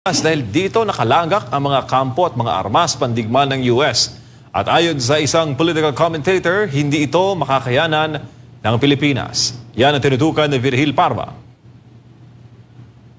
Dahil dito nakalagak ang mga kampo at mga armas pandigma ng US. At ayon sa isang political commentator, hindi ito makakayanan ng Pilipinas. Yan ang tinutukan ni Virgil Parva.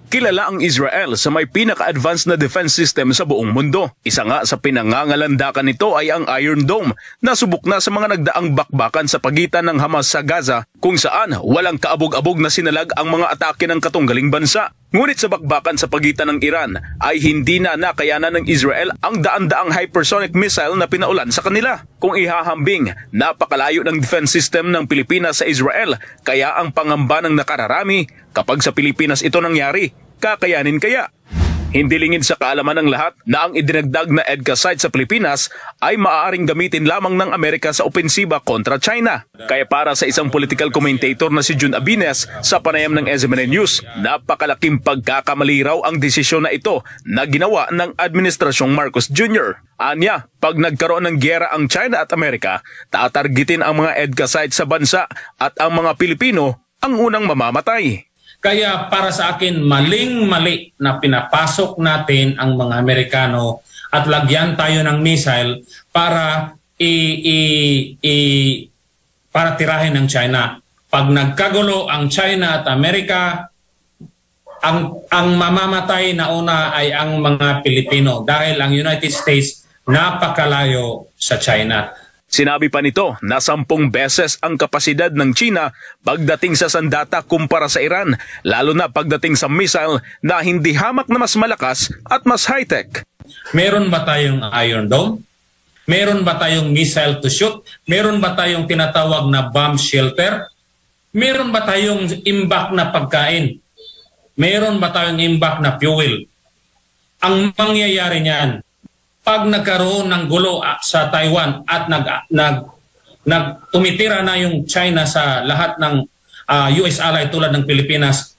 Kilala ang Israel sa may pinaka-advanced na defense system sa buong mundo. Isa nga sa pinangangalandakan nito ay ang Iron Dome na subok na sa mga nagdaang bakbakan sa pagitan ng Hamas sa Gaza kung saan walang kaabog-abog na sinalag ang mga atake ng katunggaling bansa. Ngunit sa bakbakan sa pagitan ng Iran ay hindi na nakayanan ng Israel ang daan-daang hypersonic missile na pinaulan sa kanila. Kung ihahambing, napakalayo ng defense system ng Pilipinas sa Israel kaya ang pangamba ng nakararami kapag sa Pilipinas ito nangyari, kakayanin kaya? Hindi lingid sa kaalaman ng lahat na ang idinagdag na EDCA site sa Pilipinas ay maaaring gamitin lamang ng Amerika sa opensiba kontra China. Kaya para sa isang political commentator na si Jun Abines sa panayam ng SMNA News, napakalaking pagkakamali raw ang desisyon na ito na ginawa ng Administrasyong Marcos Jr. Anya, pag nagkaroon ng gyera ang China at Amerika, tatargetin ang mga EDCA site sa bansa at ang mga Pilipino ang unang mamamatay. Kaya para sa akin, maling-mali na pinapasok natin ang mga Amerikano at lagyan tayo ng missile para para tirahin ng China. Pag nagkagulo ang China at Amerika, ang mamamatay na una ay ang mga Pilipino dahil ang United States napakalayo sa China. Sinabi pa nito na 10 beses ang kapasidad ng China pagdating sa sandata kumpara sa Iran, lalo na pagdating sa missile na hindi hamak na mas malakas at mas high-tech. Meron ba tayong Iron Dome? Meron ba tayong missile to shoot? Meron ba tayong tinatawag na bomb shelter? Meron ba tayong imbak na pagkain? Meron ba tayong imbak na fuel? Ang mangyayari niyan, pag nagkaroon ng gulo sa Taiwan at tumitira na yung China sa lahat ng US ally tulad ng Pilipinas,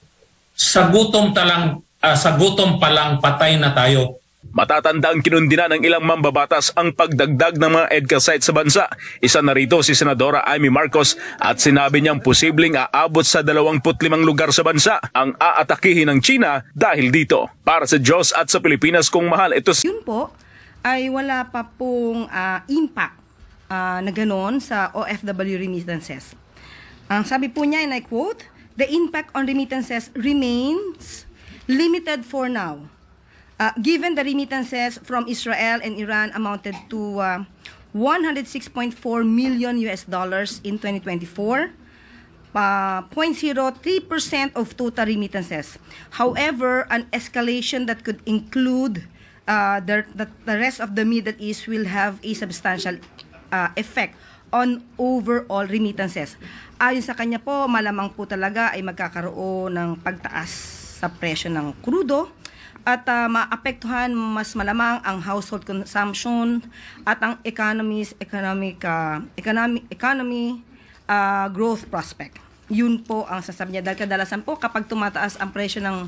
sa gutom pa lang patay na tayo. Matatanda ang kinundina ng ilang mambabatas ang pagdagdag ng mga EDCA sites sa bansa. Isa na rito si Senadora Amy Marcos at sinabi niyang posibleng aabot sa 25 lugar sa bansa ang aatakihin ng China dahil dito. Para sa Diyos at sa Pilipinas kung mahal ito. Yun po ay wala pa pong impact na ganon sa OFW remittances. Ang sabi po niya, and I quote, "The impact on remittances remains limited for now. Given the remittances from Israel and Iran amounted to $106.4 million in 2024, 0.03% of total remittances. However, an escalation that could include the rest of the Middle East will have a substantial effect on overall remittances." Ayon sa kanya po, malamang po talaga ay magkakaroon ng pagtaas sa presyo ng krudo at maapektuhan mas malamang ang household consumption at ang economy growth prospect. Yun po ang sasabi niya. Dahil kadalasan po kapag tumataas ang presyo ng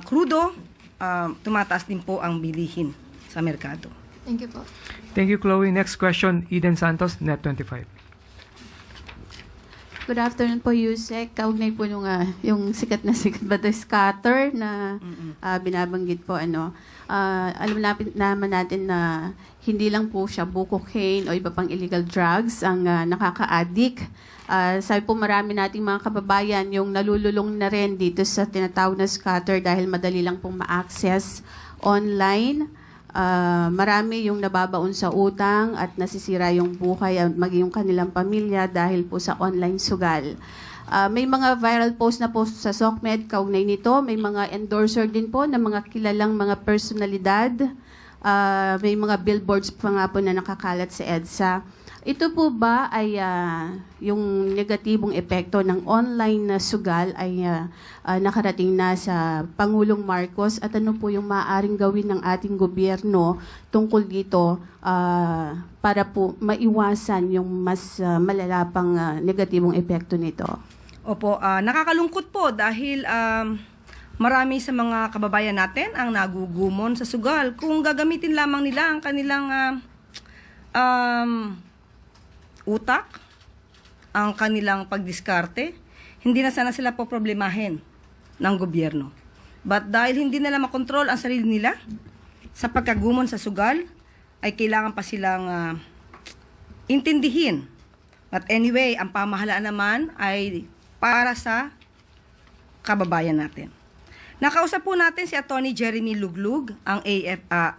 krudo, tumataas din po ang bilihin sa merkado. Thank you po. Thank you, Chloe. Next question, Eden Santos, Net25. Good afternoon po, Yusek. Kaugnay po yung sikat ba the scatter na binabanggit po. Alam naman natin na hindi lang po siya cocaine o iba pang illegal drugs ang nakaka-addict. Sabi po marami nating mga kababayan yung nalululong na rin dito sa tinatawag na scatter dahil madali lang pong ma-access online. Marami yung nababaon sa utang at nasisira yung buhay at maging yung kanilang pamilya dahil po sa online sugal. May mga viral post na po sa SOCMED kaugnay nito. May mga endorser din po ng mga kilalang mga personalidad. May mga billboards pa nga po na nakakalat sa EDSA. Ito po ba ay yung negatibong epekto ng online na sugal ay nakarating na sa Pangulong Marcos at ano po yung maaaring gawin ng ating gobyerno tungkol dito para po maiwasan yung mas malala pang negatibong epekto nito? Opo, nakakalungkot po dahil marami sa mga kababayan natin ang nagugumon sa sugal. Kung gagamitin lamang nila ang kanilang utak, ang kanilang pagdiskarte, hindi na sana sila po problemahin ng gobyerno. But dahil hindi nila makontrol ang sarili nila sa pagkagumon sa sugal, ay kailangan pa silang intindihin. But anyway, ang pamahalaan naman ay para sa kababayan natin. Nakausap po natin si Attorney Jeremy Luglug, ang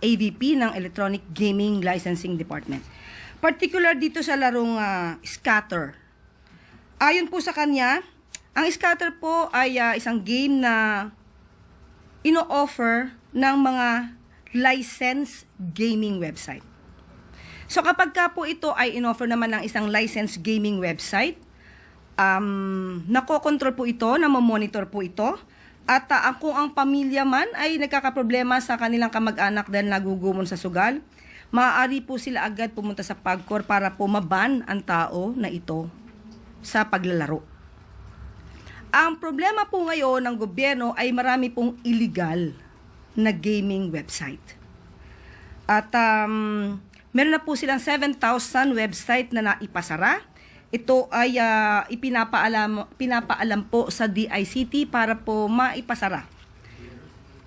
AVP ng Electronic Gaming Licensing Department. Particular dito sa larong Scatter. Ayon po sa kanya, ang Scatter po ay isang game na ino-offer ng mga licensed gaming website. So kapag ka po ito ay in-offer naman ng isang licensed gaming website, nakokontrol po ito, namomonitor po ito, at kung ang pamilya man ay nagkakaproblema sa kanilang kamag-anak dahil nagugumon sa sugal, maaari po sila agad pumunta sa PAGCOR para po maban ang tao na ito sa paglalaro. Ang problema po ngayon ng gobyerno ay marami pong illegal na gaming website. At meron na po silang 7,000 website na naipasara. Ito ay pinapaalam po sa DICT para po maipasara.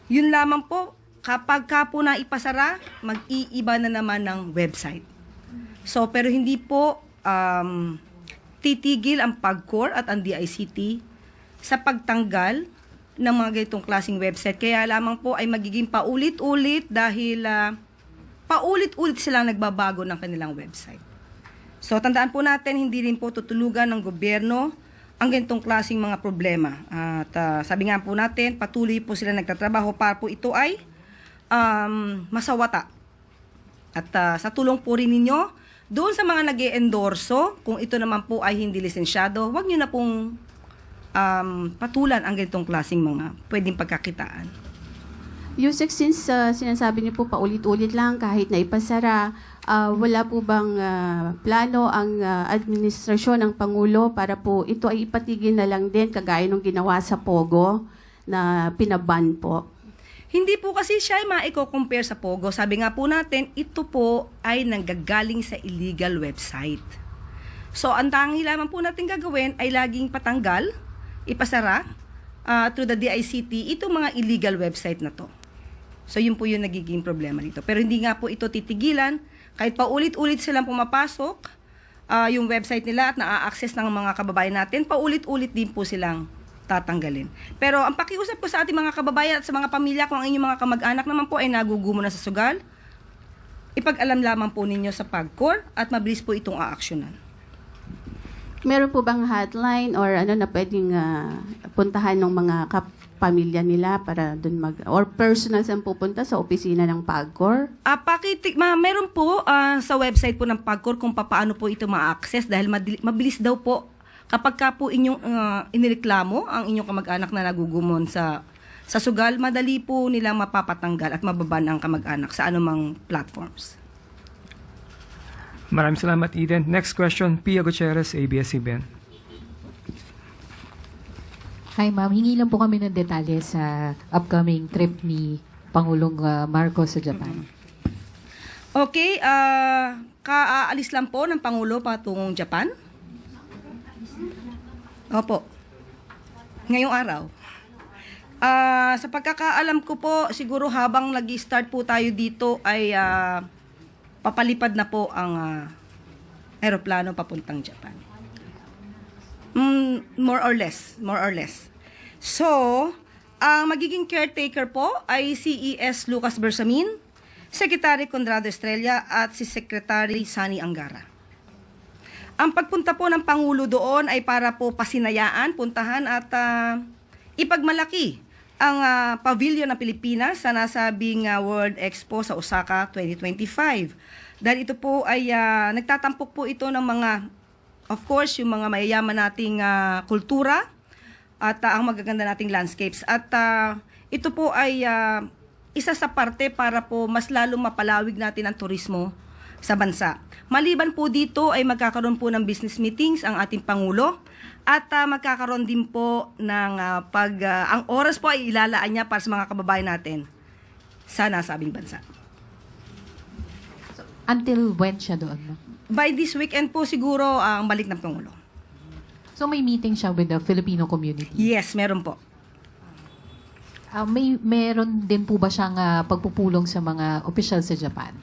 Yun lamang po, kapag ka po naipasara, mag-iiba na naman ng website. So, pero hindi po titigil ang PAGCOR at ang DICT sa pagtanggal ng mga ganitong klaseng website. Kaya lamang po ay magiging paulit-ulit dahil paulit-ulit silang nagbabago ng kanilang website. So tandaan po natin, hindi rin po tutulugan ng gobyerno ang ganitong klaseng mga problema. At sabi nga po natin, patuloy po sila nagtatrabaho para po ito ay masawata. At sa tulong po rin ninyo, doon sa mga nag-e-endorso, kung ito naman po ay hindi lisensyado, huwag nyo na pong patulan ang ganitong klaseng mga pwedeng pagkakitaan. Yusek, since sinasabi niyo po paulit-ulit lang kahit na ipasara, wala po bang plano ang administrasyon ng Pangulo para po ito ay ipatigil na lang din kagaya nung ginawa sa Pogo na pinaban po? Hindi po kasi siya ay maiko-compare sa Pogo. Sabi nga po natin, ito po ay nanggagaling sa illegal website. So, ang tangi lamang po natin gagawin ay laging patanggal, ipasara through the DICT itong mga illegal website na to. So yun po yung nagiging problema dito. Pero hindi nga po ito titigilan kahit paulit-ulit silang pumapasok yung website nila at na-access ng mga kababayan natin, paulit-ulit din po silang tatanggalin. Pero ang pakiusap ko sa ating mga kababayan at sa mga pamilya, kung ang inyong mga kamag-anak naman po ay nagugumo na sa sugal, ipag-alam lamang po ninyo sa PAGCOR at mabilis po itong aaksyonan. Meron po bang hotline or ano na pwedeng puntahan ng mga pamilya nila para dun or personal saan pupunta sa opisina ng PAGCOR? Meron po sa website po ng PAGCOR kung paano po ito ma-access dahil mabilis daw po kapag ka po inyong inireklamo ang inyong kamag-anak na nagugumon sa sugal, madali po nilang mapapatanggal at mababan ang kamag-anak sa anumang platforms. Maraming salamat, Eden. Next question, Pia Gutierrez, ABS-CBN. Hi ma'am, hingi lang po kami ng detalye sa upcoming trip ni Pangulong Marcos sa Japan. Okay, kaalis lang po ng Pangulo patungong Japan. Opo, ngayong araw. Sa pagkakaalam ko po, siguro habang nag-start po tayo dito ay papalipad na po ang aeroplano papuntang Japan. More or less. So, ang magiging caretaker po ay si E.S. Lucas Bersamin, Secretary Conrado Estrella at si Secretary Sani Angara. Ang pagpunta po ng Pangulo doon ay para po pasinayaan, puntahan at ipagmalaki ang pavilion ng Pilipinas sa nasabing World Expo sa Osaka 2025. Dahil ito po ay nagtatampok po ito ng mga, of course, yung mga mayayaman nating kultura at ang magaganda nating landscapes. At ito po ay isa sa parte para po mas lalong mapalawig natin ang turismo sa bansa. Maliban po dito ay magkakaroon po ng business meetings ang ating Pangulo at magkakaroon din po ng ang oras po ay ilalaan niya para sa mga kababayan natin sa nasabing bansa. So, until when siya doon? By this weekend po siguro ang balik ng Pangulo. So may meeting siya with the Filipino community? Yes, meron po. Meron din po ba siyang pagpupulong sa mga opisyal sa Japan?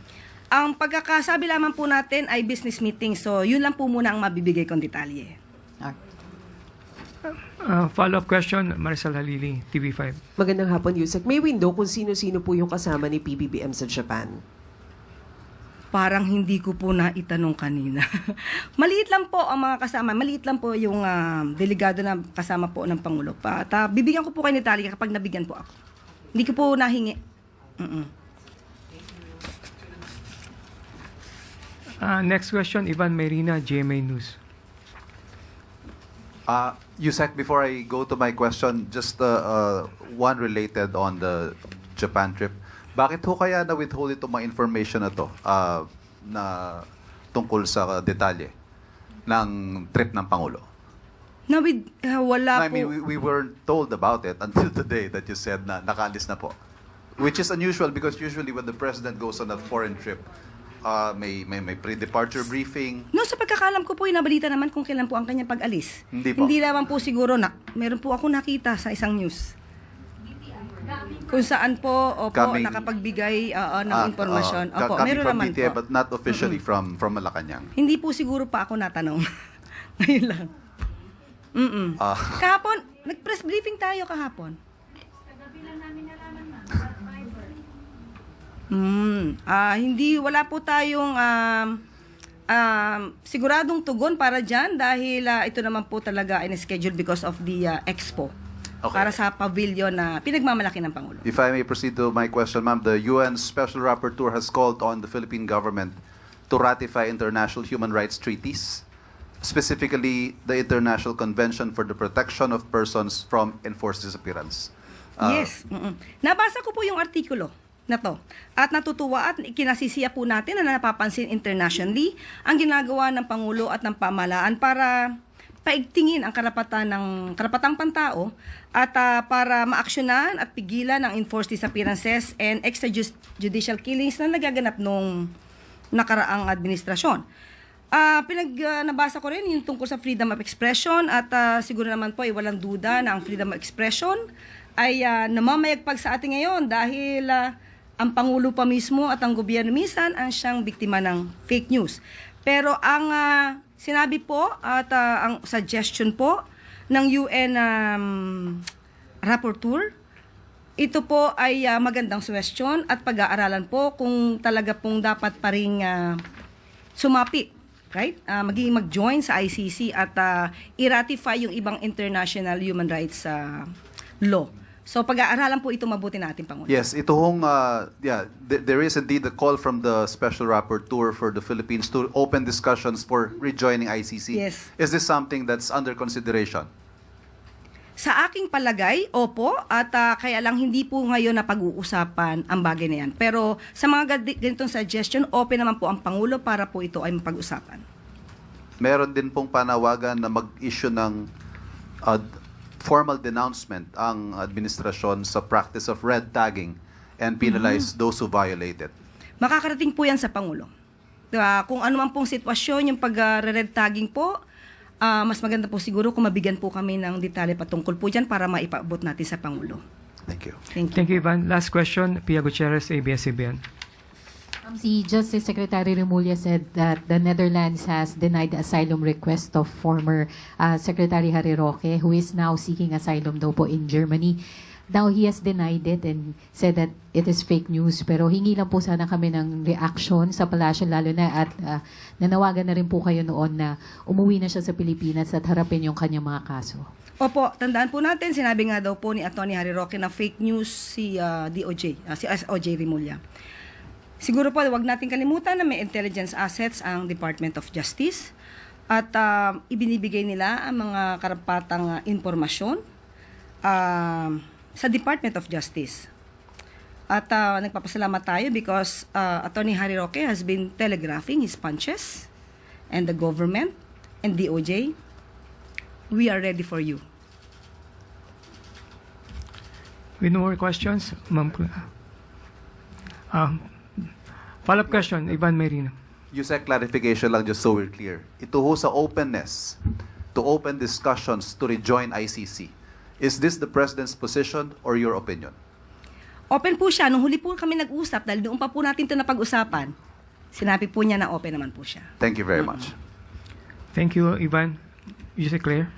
Ang pagkakasabi lamang po natin ay business meeting. So, yun lang po muna ang mabibigay kong detalye. Follow-up question, Maricel Halili, TV5. Magandang hapon, Yusek. May window kung sino-sino po yung kasama ni PBBM sa Japan? Parang hindi ko po naitanong kanina. Maliit lang po ang mga kasama. Maliit lang po yung delegado na kasama po ng Pangulo. At bibigyan ko po kayo ni Talia kapag nabigyan po ako. Hindi ko po nahingi. Next question, Ivan Mayrina, GMA News. Yusek, before I go to my question, just one related on the Japan trip. Bakit ho kaya na-withhold itong mga information na to na tungkol sa detalye ng trip ng Pangulo? Wala I po. mean, we weren't told about it until today that you said na nakaalis na po. Which is unusual because usually when the President goes on a foreign trip, may pre-departure briefing. No, sa pagkakalam ko po, inabalita naman kung kailan po ang kanyang pag-alis. Hindi po. Hindi naman po siguro na, meron po ako nakita sa isang news. Kung saan po, nakapagbigay ng impormasyon. Opo, Coming meron from naman DTI, po. but not officially from Malacanang. Hindi po siguro pa ako natanong. Ngayon lang. Kahapon, nag-press briefing tayo kahapon. Wala po tayong siguradong tugon para dyan dahil ito naman po talaga ay scheduled because of the expo. Okay. Para sa pavilion na pinagmamalaki ng Pangulo. If I may proceed to my question, ma'am, the UN Special Rapporteur has called on the Philippine government to ratify international human rights treaties, specifically the International Convention for the Protection of Persons from Enforced Disappearance. Yes. Nabasa ko po yung artikulo na to. At natutuwa at kinasisiya po natin na napapansin internationally ang ginagawa ng Pangulo at ng pamahalaan para paigtingin ang karapatang pantao at para maaksyonan at pigilan ang enforced disappearances and extrajudicial killings na nagaganap nung nakaraang administrasyon. Nabasa ko rin yung tungkol sa freedom of expression at siguro naman po ay walang duda na ang freedom of expression ay namamayagpag sa atin ngayon dahil ang Pangulo pa mismo at ang gobyerno minsan ang siyang biktima ng fake news. Pero ang sinabi po at ang suggestion po ng UN rapporteur, ito po ay magandang suggestion at pag-aaralan po kung talaga pong dapat pa rin sumapit, right? Maging mag-join sa ICC at i-ratify yung ibang international human rights law. So pag-aaralan po ito mabuti natin, Pangulo. Yes, ito hong, there is indeed a call from the Special Rapporteur for the Philippines to open discussions for rejoining ICC. Yes. Is this something that's under consideration? Sa aking palagay, opo, at kaya lang hindi po ngayon na pag-uusapan ang bagay na yan. Pero sa mga ganitong suggestion, open naman po ang Pangulo para po ito ay mapag-usapan. Meron din pong panawagan na mag-issue ng formal denouncement ang administrasyon sa practice of red tagging and penalize those who violate it. Makakarating po yan sa Pangulo. Kung ano man pong sitwasyon, yung pag-red tagging po, mas maganda po siguro kung mabigyan po kami ng detalye patungkol po dyan para maipaabot natin sa Pangulo. Thank you. Thank you, Ivan. Last question, Pia Gutierrez, ABS-CBN. Si Justice Secretary Remulla said that the Netherlands has denied the asylum request of former Secretary Harry Roque, who is now seeking asylum daw po in Germany. Now, he has denied it and said that it is fake news. Pero hingi lang po sana kami ng reaction sa palasyo, lalo na at nanawagan na rin po kayo noon na umuwi na siya sa Pilipinas at harapin yung kanyang mga kaso. Opo, tandaan po natin, sinabi nga daw po ni Atty. Harry Roque na fake news si DOJ, si OJ Remulla. Siguro po, huwag natin kalimutan na may intelligence assets ang Department of Justice at ibinibigay nila ang mga karapatang impormasyon sa Department of Justice. At nagpapasalamat tayo because Atty. Harry Roque has been telegraphing his punches and the government and DOJ. We are ready for you. With no more questions, Ma'am. Follow-up question, Ivan Mayrina. Yusek, clarification lang just so we're clear. Ito ho sa openness to open discussions to rejoin ICC. Is this the President's position or your opinion? Open po siya. Nung huli po kami nag-usap, dahil doon pa po natin ito napag-usapan, sinabi po niya na open naman po siya. Thank you very much. Thank you, Ivan. Yusek Claire.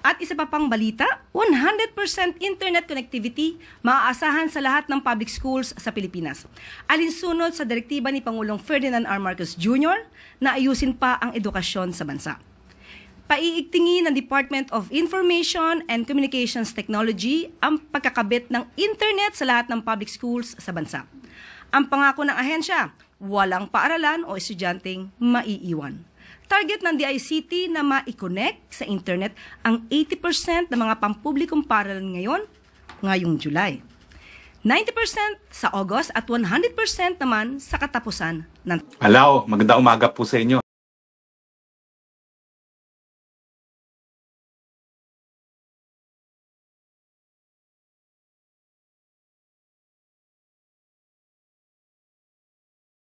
At isa pa pang balita, 100% internet connectivity maaasahan sa lahat ng public schools sa Pilipinas. Alinsunod sa direktiba ni Pangulong Ferdinand R. Marcos Jr. na ayusin pa ang edukasyon sa bansa. Paiigtingin ng Department of Information and Communications Technology ang pagkakabit ng internet sa lahat ng public schools sa bansa. Ang pangako ng ahensya, walang paaralan o estudyanteng maiiwan. Target ng DICT na ma-connect sa internet ang 80% ng mga pampublikong paaralan ngayong July. 90% sa August at 100% naman sa katapusan ng... Hello, magandang umaga po sa inyo.